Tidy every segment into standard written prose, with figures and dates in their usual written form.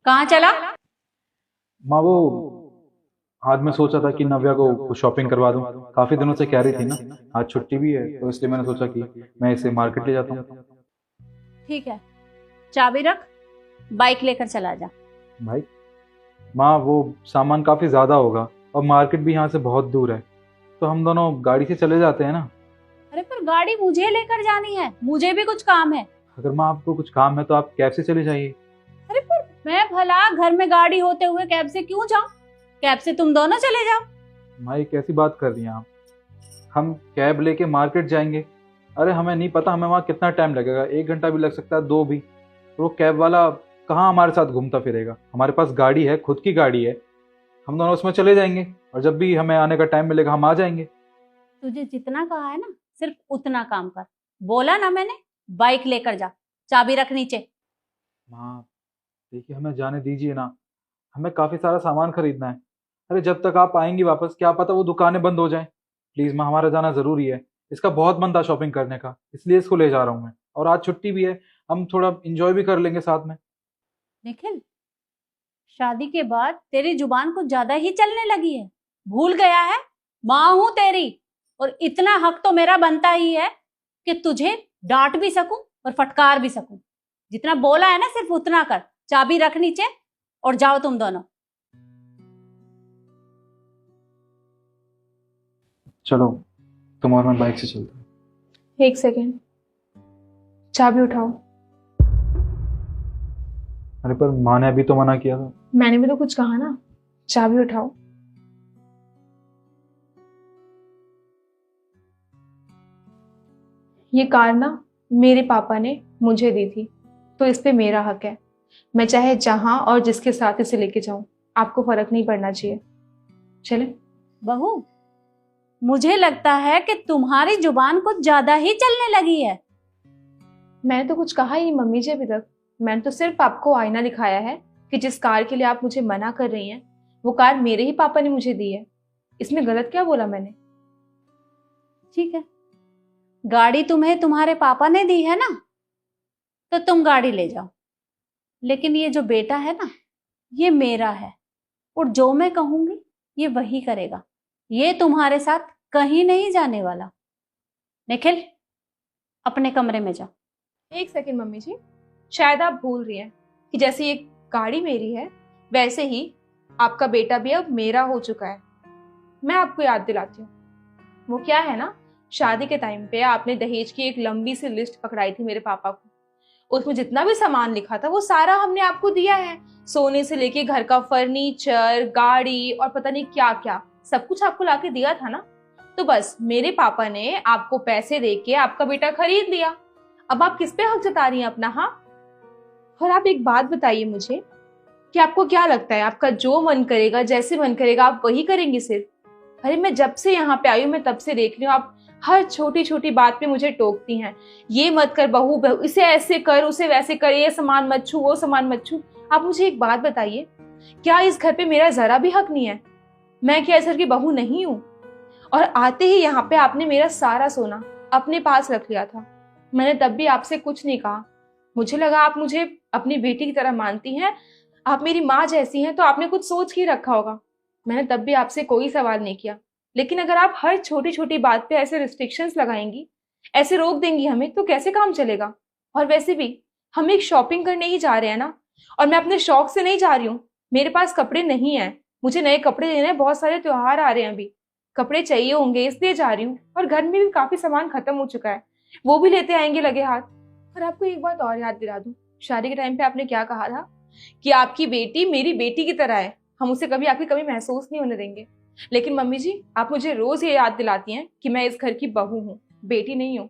कहाँ चला? माँ वो आज मैं सोचा था कि नव्या को शॉपिंग करवा दूं। काफी दिनों से कह रही थी ना। आज छुट्टी भी है तो इसलिए मैंने सोचा कि मैं इसे मार्केट ले जाता हूँ। ठीक है, चाबी रख, बाइक लेकर चला जा। भाई माँ वो सामान काफी ज्यादा होगा और मार्केट भी यहाँ से बहुत दूर है, तो हम दोनों गाड़ी से चले जाते हैं ना। अरे पर गाड़ी मुझे लेकर जानी है, मुझे भी कुछ काम है। अगर माँ आपको कुछ काम है तो आप कैब से चले जाइए। अरे पर मैं भला घर में गाड़ी होते हुए कैब से क्यों जाऊं? कैब से तुम दोनों चले जाओ। माँ ये कैसी बात कर रही हैं आप? हम कैब लेके मार्केट जाएंगे। अरे हमें नहीं पता हमें वहाँ कितना टाइम लगेगा, 1 घंटा भी लग सकता है, दो भी। तो वो कैब वाला कहाँ हमारे साथ घूमता फिरेगा? हमारे पास गाड़ी है, खुद की गाड़ी है, हम दोनों उसमें चले जाएंगे और जब भी हमें आने का टाइम मिलेगा हम आ जाएंगे। तुझे जितना कहा है ना, सिर्फ उतना काम कर। बोला ना मैंने, बाइक लेकर जा, चाबी रख नीचे। माँ देखिए हमें जाने दीजिए ना, हमें काफी सारा सामान खरीदना है। अरे जब तक आप आएंगी वापस क्या पता वो दुकानें बंद हो जाएं। प्लीज माँ हमारा जाना जरूरी है। इसका बहुत मन था शॉपिंग करने का, इसलिए इसको ले जा रहा हूँ मैं। और आज छुट्टी भी है, हम थोड़ा इंजॉय भी कर लेंगे साथ में। निखिल, शादी के बाद तेरी जुबान कुछ ज्यादा ही चलने लगी है। भूल गया है? माँ हूं तेरी, और इतना हक तो मेरा बनता ही है कि तुझे डांट भी सकूं और फटकार भी सकूं। जितना बोला है ना सिर्फ उतना कर। चाबी रख नीचे और जाओ तुम दोनों। चलो तुम और मैं बाइक से चलते हैं। एक सेकेंड, चाबी उठाओ। अरे पर माँ ने अभी तो मना किया था। मैंने भी तो कुछ कहा ना, चाबी उठाओ। ये कार ना मेरे पापा ने मुझे दी थी, तो इस पे मेरा हक है। मैं चाहे जहां और जिसके साथ इसे लेके जाऊं, आपको फर्क नहीं पड़ना चाहिए। चले। बहू, मुझे लगता है कि तुम्हारी जुबान कुछ ज्यादा ही चलने लगी है। मैंने तो कुछ कहा ही नहीं मम्मी जी अभी तक। मैंने तो सिर्फ आपको आईना दिखाया है कि जिस कार के लिए आप मुझे मना कर रही हैं, वो कार मेरे ही पापा ने मुझे दी है। इसमें गलत क्या बोला मैंने? ठीक है, गाड़ी तुम्हें तुम्हारे पापा ने दी है ना, तो तुम गाड़ी ले जाओ। लेकिन ये जो बेटा है ना, ये मेरा है, और जो मैं कहूंगी ये वही करेगा। ये तुम्हारे साथ कहीं नहीं जाने वाला। निखिल, अपने कमरे में जाओ। एक सेकेंड मम्मी जी, शायद आप भूल रही हैं कि जैसे ये गाड़ी मेरी है, वैसे ही आपका बेटा भी अब मेरा हो चुका है। मैं आपको याद दिलाती हूँ। वो क्या है ना, शादी के टाइम पे आपने दहेज की एक लंबी सी लिस्ट पकड़ाई थी मेरे पापा को। उसमें जितना भी सामान लिखा था वो सारा हमने आपको दिया है। सोने से लेके घर का फर्नीचर, गाड़ी और पता नहीं क्या क्या, सब कुछ आपको लाके दिया था ना। तो बस मेरे पापा ने आपको पैसे देके आपका बेटा खरीद लिया। अब आप किस पे हक जता रही हैं अपना? हाँ। और आप एक बात बताइए मुझे कि आपको क्या लगता है, आपका जो मन करेगा, जैसे मन करेगा, आप वही करेंगे सिर्फ? अरे मैं जब से यहाँ पे आई हूँ, मैं तब से देख रही हूँ आप हर छोटी छोटी बात पे मुझे टोकती हैं। ये मत कर बहू, बहू इसे ऐसे कर, उसे वैसे कर, ये सामान मत छू, वो सामान मत छू। आप मुझे एक बात बताइए, क्या इस घर पे मेरा जरा भी हक नहीं है? मैं क्या इस घर की बहू नहीं हूँ? और आते ही यहाँ पे आपने मेरा सारा सोना अपने पास रख लिया था। मैंने तब भी आपसे कुछ नहीं कहा। मुझे लगा आप मुझे अपनी बेटी की तरह मानती हैं, आप मेरी माँ जैसी हैं, तो आपने कुछ सोच ही रखा होगा। मैंने तब भी आपसे कोई सवाल नहीं किया। लेकिन अगर आप हर छोटी छोटी बात पे ऐसे रिस्ट्रिक्शंस लगाएंगी, ऐसे रोक देंगी हमें, तो कैसे काम चलेगा? और वैसे भी हम एक शॉपिंग करने ही जा रहे हैं ना, और मैं अपने शौक से नहीं जा रही हूँ। मेरे पास कपड़े नहीं है, मुझे नए कपड़े लेने हैं, बहुत सारे त्योहार आ रहे हैं, अभी कपड़े चाहिए होंगे, इसलिए जा रही हूँ। और घर में भी काफी सामान खत्म हो चुका है, वो भी लेते आएंगे लगे हाथ। और आपको एक बात और याद दिला दूं, शादी के टाइम पे आपने क्या कहा था कि आपकी बेटी मेरी बेटी की तरह है, हम उसे कभी आपकी कमी महसूस नहीं होने देंगे। लेकिन मम्मी जी, आप मुझे रोज ये याद दिलाती हैं कि मैं इस घर की बहू हूँ, बेटी नहीं हूँ।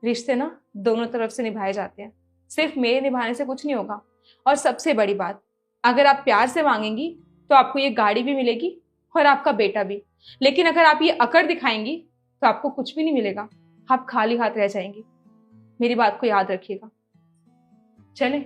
रिश्ते ना दोनों तरफ से निभाए जाते हैं, सिर्फ मेरे निभाने से कुछ नहीं होगा। और सबसे बड़ी बात, अगर आप प्यार से मांगेंगी तो आपको ये गाड़ी भी मिलेगी और आपका बेटा भी। लेकिन अगर आप ये अकड़ दिखाएंगी तो आपको कुछ भी नहीं मिलेगा, आप खाली हाथ रह जाएंगी। मेरी बात को याद रखिएगा। चलें।